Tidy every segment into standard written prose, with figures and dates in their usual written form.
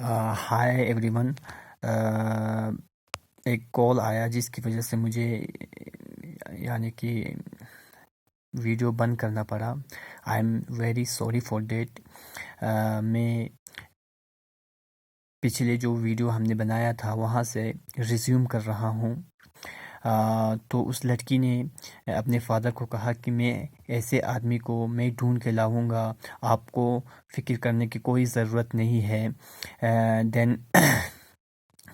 Hi everyone. एक call आया जिसकी वजह से मुझे यानी कि वीडियो बंद करना पड़ा। I am very sorry for that. मैं पिछले जो वीडियो हमने बनाया था वहाँ से रिज्यूम कर रहा हूँ। तो उस लड़की ने अपने फादर को कहा कि मैं ऐसे आदमी को मैं ढूंढ के लाऊंगा, आपको फ़िक्र करने की कोई ज़रूरत नहीं है। देन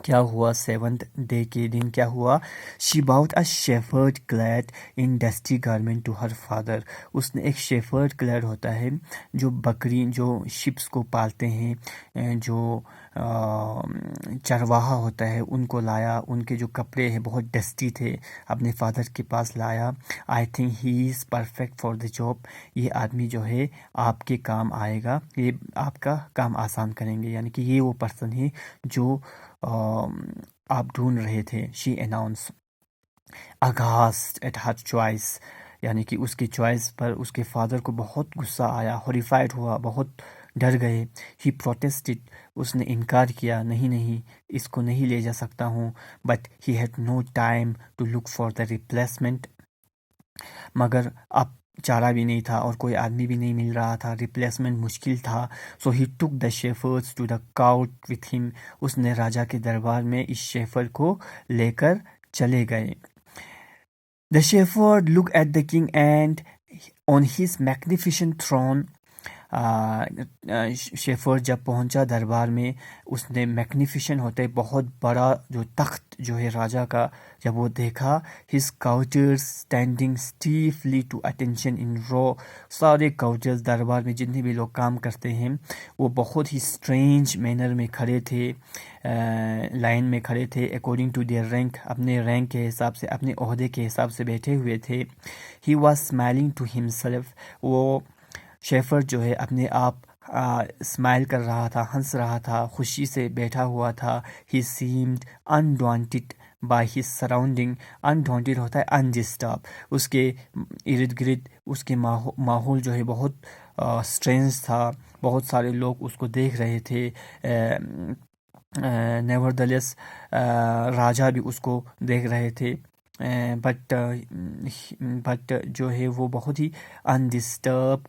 क्या हुआ, सेवन्थ डे के दिन क्या हुआ, she bought a shepherd clad in dusty garment to her father. उसने एक शेफर्ड क्लैड होता है जो बकरी जो शिप्स को पालते हैं, जो चरवाहा होता है, उनको लाया। उनके जो कपड़े हैं बहुत डस्टी थे, अपने फादर के पास लाया। I think he is perfect for the job. ये आदमी जो है आपके काम आएगा, ये आपका काम आसान करेंगे, यानी कि ये वो पर्सन है जो आप ढूंढ रहे थे। She announce aghast at her choice, यानी कि उसकी चॉइस पर उसके फादर को बहुत गुस्सा आया, हॉरिफाइड हुआ, बहुत डर गए। ही प्रोटेस्टेड, उसने इनकार किया, नहीं नहीं इसको नहीं ले जा सकता हूँ। But he had no time to look for the replacement. मगर अब चारा भी नहीं था और कोई आदमी भी नहीं मिल रहा था, रिप्लेसमेंट मुश्किल था। So he took the shepherds to the court with him. उसने राजा के दरबार में इस शेफर को लेकर चले गए। The shepherd look at the king and on his magnificent throne. Shepherd जब पहुंचा दरबार में, उसने मैग्निफिसेंट होते बहुत बड़ा जो तख्त जो है राजा का, जब वो देखा, his courtiers standing stiffly to attention in row. सारे काउचर्स दरबार में जितने भी लोग काम करते हैं वो बहुत ही स्ट्रेंज मैनर में खड़े थे, लाइन में खड़े थे, अकॉर्डिंग टू देयर रैंक, अपने रैंक के हिसाब से, अपने ओहदे के हिसाब से बैठे हुए थे। He was smiling to himself. वो शेफर्ड जो है अपने आप स्माइल कर रहा था, हंस रहा था, खुशी से बैठा हुआ था। He seemed undaunted by his surrounding. Undaunted होता है अनडिस्टर्ब। उसके इर्द गिर्द उसके माहौल जो है बहुत स्ट्रेंज था, बहुत सारे लोग उसको देख रहे थे। नेवरदलेस राजा भी उसको देख रहे थे। बट जो है वो बहुत ही अनडिस्टर्ब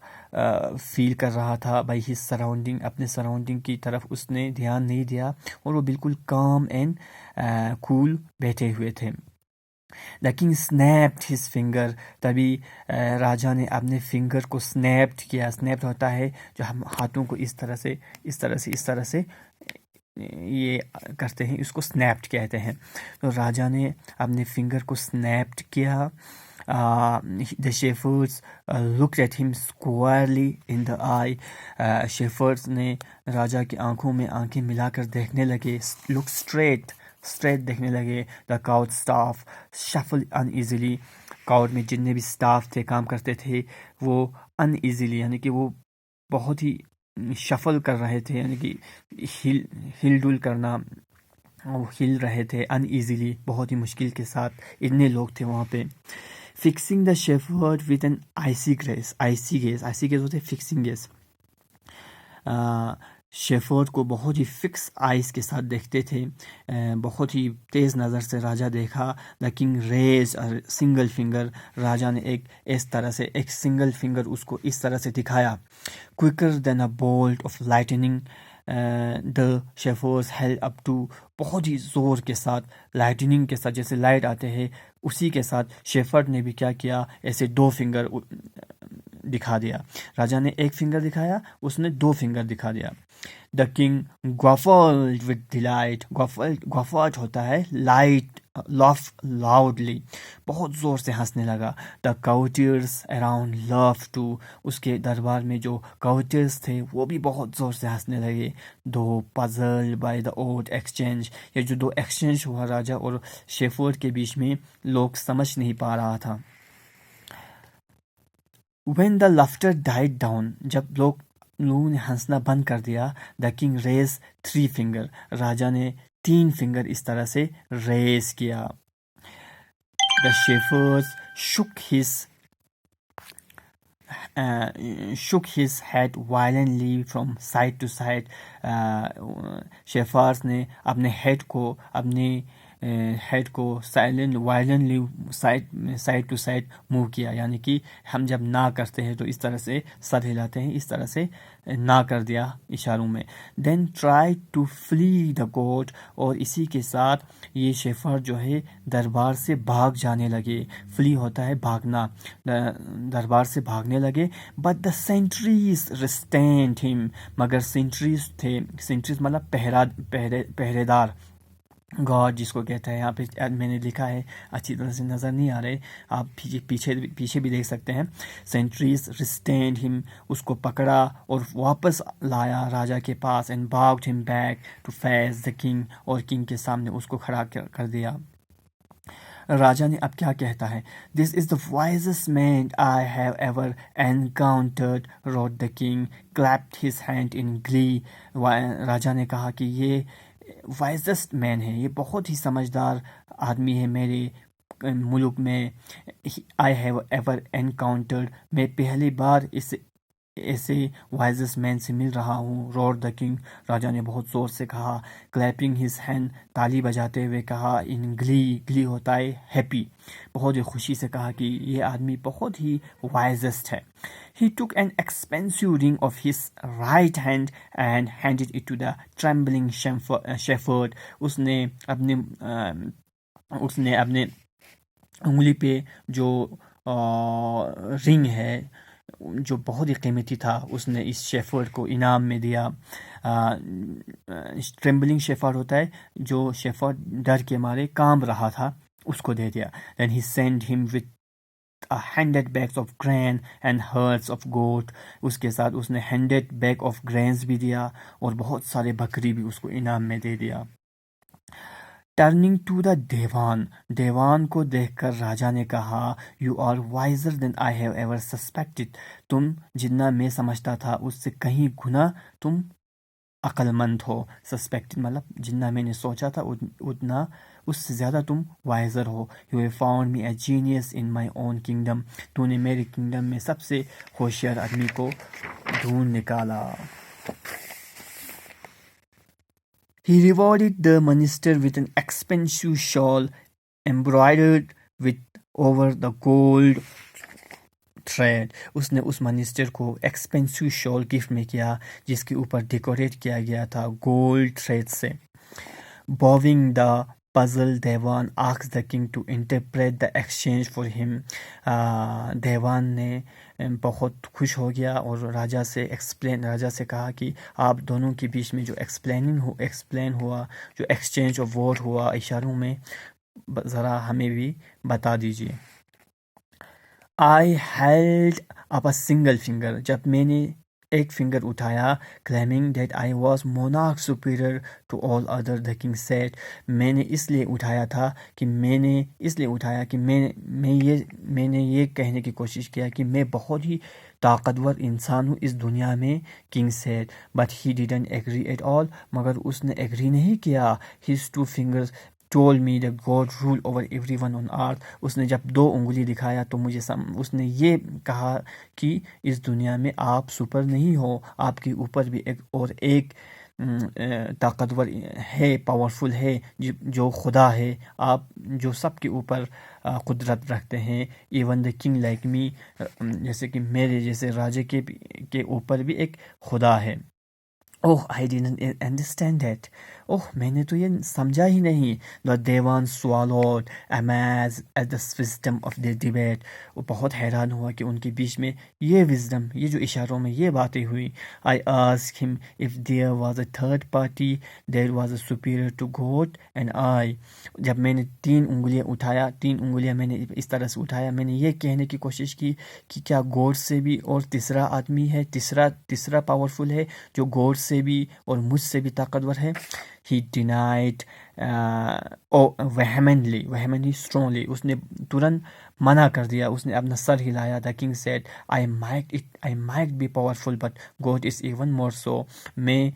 फील कर रहा था बाई हिज सराउंडिंग। अपने सराउंडिंग की तरफ उसने ध्यान नहीं दिया और वो बिल्कुल काम एंड कूल बैठे हुए थे। The king snapped his finger. तभी राजा ने अपने फिंगर को स्नैप्ड किया। स्नैप्ड होता है जो हम हाथों को इस तरह से इस तरह से इस तरह से ये करते हैं, इसको स्नैप्ड कहते हैं। तो राजा ने अपने फिंगर को स्नैप्ड किया। The shepherd's looked at him स्क्वायरली in the I. Shepherd's ने राजा की आंखों में आंखें मिलाकर देखने लगे, लुक स्ट्रेट स्ट्रेट देखने लगे। The court staff shuffle uneasily. Court में जितने भी स्टाफ थे, काम करते थे, वो अनइजीली यानी कि वो बहुत ही शफल कर रहे थे, यानी कि हिल डुल करना, वो हिल रहे थे अनइजीली, बहुत ही मुश्किल के साथ। इतने लोग थे वहाँ पे। Fixing the shepherd with an icy grace. Icy gaze होते फिक्सिंग गैस। शेफर्ड को बहुत ही फिक्स आइज़ के साथ देखते थे, बहुत ही तेज़ नज़र से राजा देखा। The king raise single finger. राजा ने एक इस तरह से एक सिंगल फिंगर उसको इस तरह से दिखाया। Quicker than a bolt of lightning the shepherd's held up two. बहुत ही ज़ोर के साथ, लाइटनिंग के साथ, जैसे लाइट आते हैं उसी के साथ शेफर्ड ने भी क्या किया, ऐसे दो फिंगर दिखा दिया। राजा ने एक फिंगर दिखाया, उसने दो फिंगर दिखा दिया। The king guffawed with delight। guffawed होता है लाइट, laugh loudly, बहुत ज़ोर से हंसने लगा। The courtiers around laughed too। उसके दरबार में जो courtiers थे वो भी बहुत ज़ोर से हंसने लगे। दो puzzled by the odd exchange। ये जो दो exchange हुआ राजा और शेफर्ड के बीच में, लोग समझ नहीं पा रहा था। When the laughter died down, जब लोगों ने हंसना बंद कर दिया, द किंग रेज 3 फिंगर। राजा ने 3 फिंगर इस तरह से रेज किया। The shepherds shook his shook his head violently from side to side. Shepherds ने अपने हेड को violently side to side move किया, यानी कि हम जब ना करते हैं तो इस तरह से सर हिलाते हैं, इस तरह से ना कर दिया इशारों में. Then try to flee the court, और इसी के साथ ये शेफर जो है दरबार से भाग जाने लगे. फ्ली होता है भागना, दरबार से भागने लगे. बट द सेंट्रीज रिस्टेंड हिम, मगर सेंट्रीज मतलब पहरेदार, गॉड जिसको कहते हैं. यहाँ पे मैंने लिखा है, अच्छी तरह से नज़र नहीं आ रहे, आप पीछे भी देख सकते हैं. सेंट्रीज रिस्टेंड हिम, उसको पकड़ा और वापस लाया राजा के पास. And bagged him back to face the king, और किंग के सामने उसको खड़ा कर दिया. राजा ने अब क्या कहता है. This is the wisest man I have ever encountered, wrote the king, clapped his hand in glee. राजा ने कहा कि ये वाइजेस्ट मैन है, ये बहुत ही समझदार आदमी है मेरे मुल्क में. आई हैव एवर एनकाउंटर्ड, मैं पहली बार ऐसे वाइजेस्ट मैन से मिल रहा हूँ. रोड द किंग, राजा ने बहुत ज़ोर से कहा. क्लैपिंग हिज हैंड, ताली बजाते हुए कहा. इन ग्ली होता है हैप्पी, बहुत ही खुशी से कहा कि ये आदमी बहुत ही वाइजेस्ट है. He took an expensive ring of his right hand and handed it to the trembling shepherd. उसने अपने उंगली पे जो रिंग है जो बहुत ही कीमती था, उसने इस शेफर्ड को इनाम में दिया. ट्रेम्बलिंग शेफर्ड होता है जो शेफर्ड डर के मारे कांप रहा था, उसको दे दिया. Then he sent him with a 100 bags of grain and herds of goat. उसके साथ उसने 100 बैग ऑफ ग्रेन्स भी दिया और बहुत सारे बकरी भी उसको इनाम में दे दिया. टर्निंग टू द देवान को देखकर राजा ने कहा, you are wiser than I have ever suspected. तुम जितना मैं समझता था उससे कहीं गुना तुम अक्लमंद हो. सस्पेक्टेड मतलब जितना मैंने सोचा था उतना उससे ज़्यादा तुम वाइजर हो. You have found me A genius in my own kingdom. तूने मेरे किंगडम में सबसे होशियार आदमी को ढूंढ निकाला. He rewarded the minister with an expensive shawl embroidered with over the gold thread. उसने उस मिनिस्टर को एक्सपेंसिव शॉल गिफ्ट में किया जिसके ऊपर डेकोरेट किया गया था गोल्ड थ्रेड से. Bowing the puzzled देवान asked the king to interpret the exchange for him. देवान ने बहुत खुश हो गया और राजा से कहा कि आप दोनों के बीच में जो एक्सप्लेन हुआ, जो एक्सचेंज ऑफ वर्ड हुआ इशारों में, ज़रा हमें भी बता दीजिए. I held up a single finger. जब मैंने एक फिंगर उठाया, claiming that I was monarch superior to all other, the king said. मैंने इसलिए उठाया कि मैंने ये कहने की कोशिश किया कि मैं बहुत ही ताकतवर इंसान हूँ इस दुनिया में, king said. But he didn't agree at all. मगर उसने एग्री नहीं किया. His two fingers told me that God rule over everyone on earth. उसने जब 2 उंगली दिखाया तो उसने ये कहा कि इस दुनिया में आप सुपर नहीं हो, आपके ऊपर भी एक ताकतवर है, पावरफुल है, जो खुदा है, आप जो सबके ऊपर कुदरत रखते हैं. Even the king like me, जैसे कि मेरे जैसे राजे के ऊपर भी एक खुदा है. ओह, आई डिडंट अंडरस्टैंड दैट. ओह, मैंने तो ये समझा ही नहीं. द देवान swallowed amazed at the wisdom of their debate. वो बहुत हैरान हुआ कि उनके बीच में ये विजडम, ये जो इशारों में ये बातें हुई. आई asked him if there was a third party that was superior to God and I. जब मैंने 3 उंगलियां मैंने इस तरह से उठाया, मैंने ये कहने की कोशिश की कि क्या गॉड से भी और तीसरा आदमी है, तीसरा पावरफुल है जो गॉड से भी और मुझसे भी ताकतवर है. He denied vehemently, strongly. उसने तुरंत मना कर दिया, उसने अपना सर हिलाया. The king said, I might be powerful, but God is even more so. मैं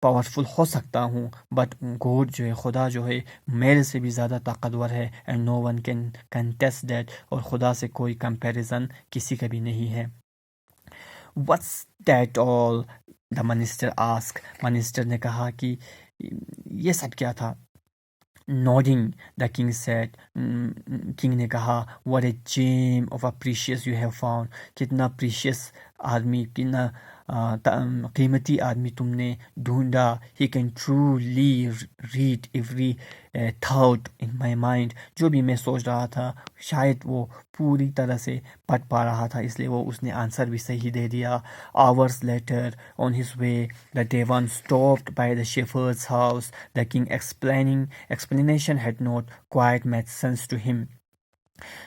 पावरफुल हो सकता हूँ, बट गॉड जो है, खुदा जो है, मेरे से भी ज़्यादा ताकतवर है. And no one can contest that. और खुदा से कोई कंपैरिजन किसी का भी नहीं है. What's that all? The minister asked. Minister ने कहा कि ये सब क्या था? Nodding, the king said. King ने कहा, what a gem of a precious you have found. कितना precious आदमी, कितना कीमती आदमी तुमने ढूंढा. He can truly read every thought in my mind. जो भी मैं सोच रहा था शायद वो पूरी तरह से पढ़ पा रहा था, इसलिए वो उसने आंसर भी सही दे दिया. Hours later, on his way, the Devan stopped by the shepherd's house. The king explanation had not quite made sense to him.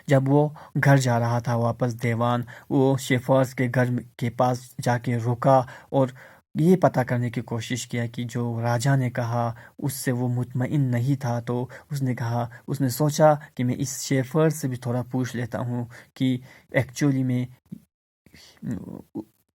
जब वो घर जा रहा था वापस, देवान वो शेफर्स के घर के पास जाके रुका और ये पता करने की कोशिश किया कि जो राजा ने कहा उससे वो मुतमईन नहीं था. तो उसने सोचा कि मैं इस शेफर से भी थोड़ा पूछ लेता हूँ कि एक्चुअली में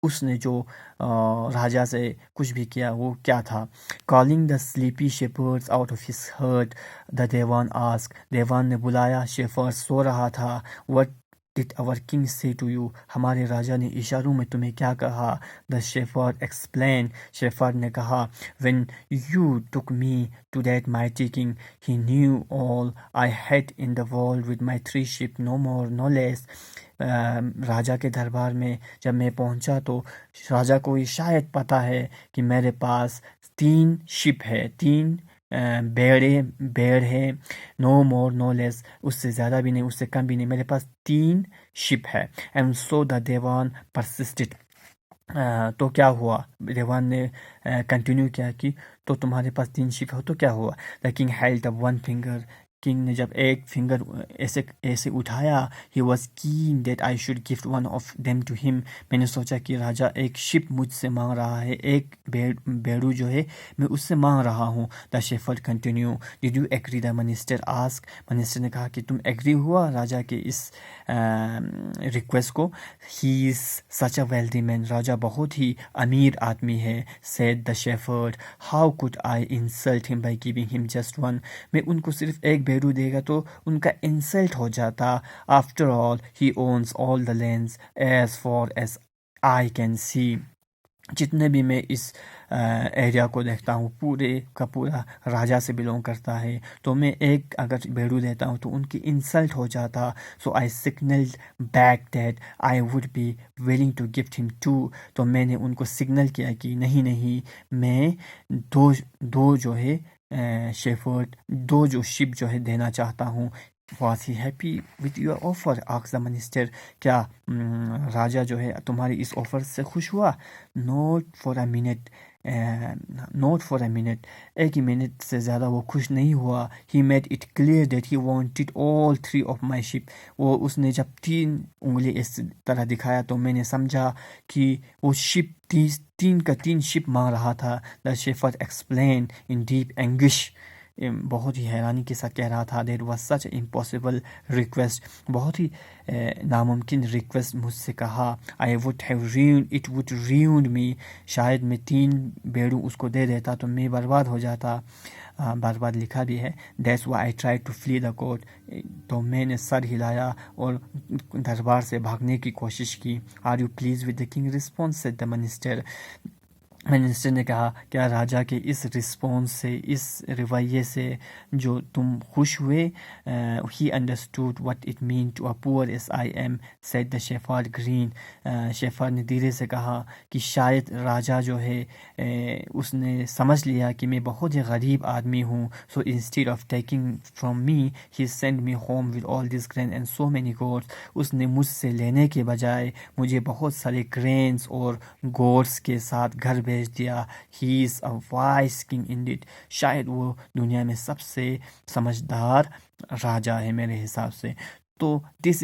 उसने जो राजा से कुछ भी किया वो क्या था. Calling the sleepy shepherds out of his herd, the Devan asked. देवान ने बुलाया, शेफर्ड सो रहा था. What did our king say to you? हमारे राजा ने इशारों में तुम्हें क्या कहा? The shepherd explained. शेफर्ड ने कहा, when you took me to that mighty king, he knew all I had in the world with my 3 sheep, no more, no less. राजा के दरबार में जब मैं पहुंचा तो राजा को ये शायद पता है कि मेरे पास 3 शिप है, 3 भेड़ है. नो मोर नो लेस, उससे ज़्यादा भी नहीं उससे कम भी नहीं, मेरे पास 3 शिप है. एंड सो द देवान परसिस्टेड. तो क्या हुआ? देवान ने कंटिन्यू किया कि तो तुम्हारे पास 3 शिप हो तो क्या हुआ? The king held up 1 finger. King ने जब एक फिंगर ऐसे उठाया, he was keen that I should gift 1 of them to him. मैंने सोचा कि राजा एक शिप मुझसे मांग रहा है, एक भेड़ू जो है मैं उससे मांग रहा हूँ. The shepherd continue. Did you agree? The minister ask. Minister ने कहा कि तुम एग्री हुआ राजा के इस रिक्वेस्ट को? He is such a wealthy man. राजा बहुत ही अमीर आदमी है. Said the shepherd. How could I insult him by giving him just 1? मैं उनको सिर्फ एक भेड़ू देगा तो उनका इंसल्ट हो जाता. After all he owns all the lands as far as I can see. जितने भी मैं इस एरिया को देखता हूँ पूरे का पूरा राजा से बिलोंग करता है. तो मैं एक अगर भेड़ू देता हूँ तो उनकी इंसल्ट हो जाता. So I signalled back that I would be willing to gift him 2. तो मैंने उनको सिग्नल किया कि नहीं मैं दो जो है शेफर्ड 2 जो शिप जो है देना चाहता हूँ. Was he happy with your offer? asked the minister. क्या राजा जो है तुम्हारी इस ऑफर से खुश हुआ? Not for a minute. Not for a minute. एक ही मिनट से ज़्यादा वो खुश नहीं हुआ. He made it clear that he wanted all 3 of my sheep. वो उसने जब 3 उंगली इस तरह दिखाया तो मैंने समझा कि वो शिप 3 शिप मांग रहा था. The shepherd explained in deep anguish. बहुत ही हैरानी के साथ कह रहा था. That was such impossible request. बहुत ही नामुमकिन रिक्वेस्ट मुझसे कहा. I would have ruined me. शायद मैं 3 भेड़ू उसको दे देता तो मैं बर्बाद हो जाता. बार लिखा भी है. That's why I try to flee the court. तो मैंने सर हिलाया और दरबार से भागने की कोशिश की. Are you please with the king response? Said the minister. Minister ने कहा, क्या राजा के इस रिस्पॉन्स से, इस रवैये से जो तुम खुश हुए? He understood what it mean to a poor as I am. Said the shepherd green. Shepherd ने धीरे से कहा कि शायद राजा जो है उसने समझ लिया कि मैं बहुत ही गरीब आदमी हूँ. So instead of taking from me he send me home with all this grain and so many goats. उसने मुझसे लेने के बजाय मुझे बहुत सारे ग्रेन्स और गोड्स के साथ घर भेज दिया. He is a wise king Indeed. शायद वो दुनिया में सबसे समझदार राजा है मेरे हिसाब से. तो this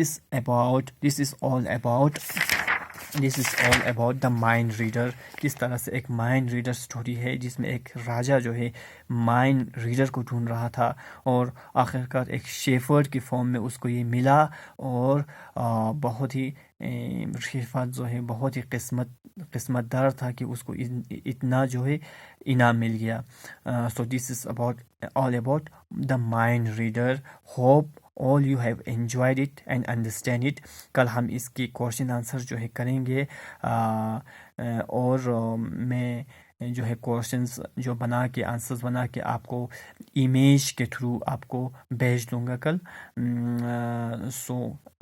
is all about the mind reader. किस तरह से एक माइंड रीडर स्टोरी है जिसमें एक राजा जो है माइंड रीडर को ढूंढ रहा था और आखिरकार एक शेफर्ड की फॉर्म में उसको ये मिला. और बहुत ही शेफर्ड जो है बहुत ही किस्मतदार था कि उसको इतना जो है इनाम मिल गया. So this is all about the mind reader. Hope all you have enjoyed it and understand it. कल हम इसके क्वेश्चन आंसर जो है करेंगे, और मैं जो है क्वेश्चंस जो बना के आंसर्स बना के आपको इमेज के थ्रू आपको भेज दूंगा कल। सो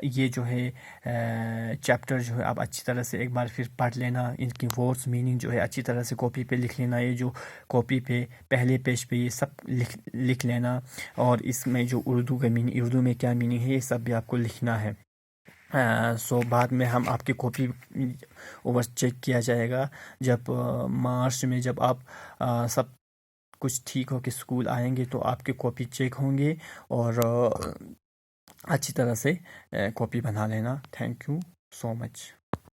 ये जो है चैप्टर जो है आप अच्छी तरह से एक बार फिर पढ़ लेना, इनकी वर्ड्स मीनिंग जो है अच्छी तरह से कॉपी पे लिख लेना। ये जो कॉपी पे पहले पेज पे ये सब लिख लेना, और इसमें जो उर्दू का मीनिंग, उर्दू में क्या मीनिंग है, ये सब भी आपको लिखना है। सो बाद में हम आपकी कॉपी ओवर चेक किया जाएगा जब मार्च में, जब आप सब कुछ ठीक हो के स्कूल आएंगे तो आपके कॉपी चेक होंगे, और अच्छी तरह से कॉपी बना लेना। Thank you so much.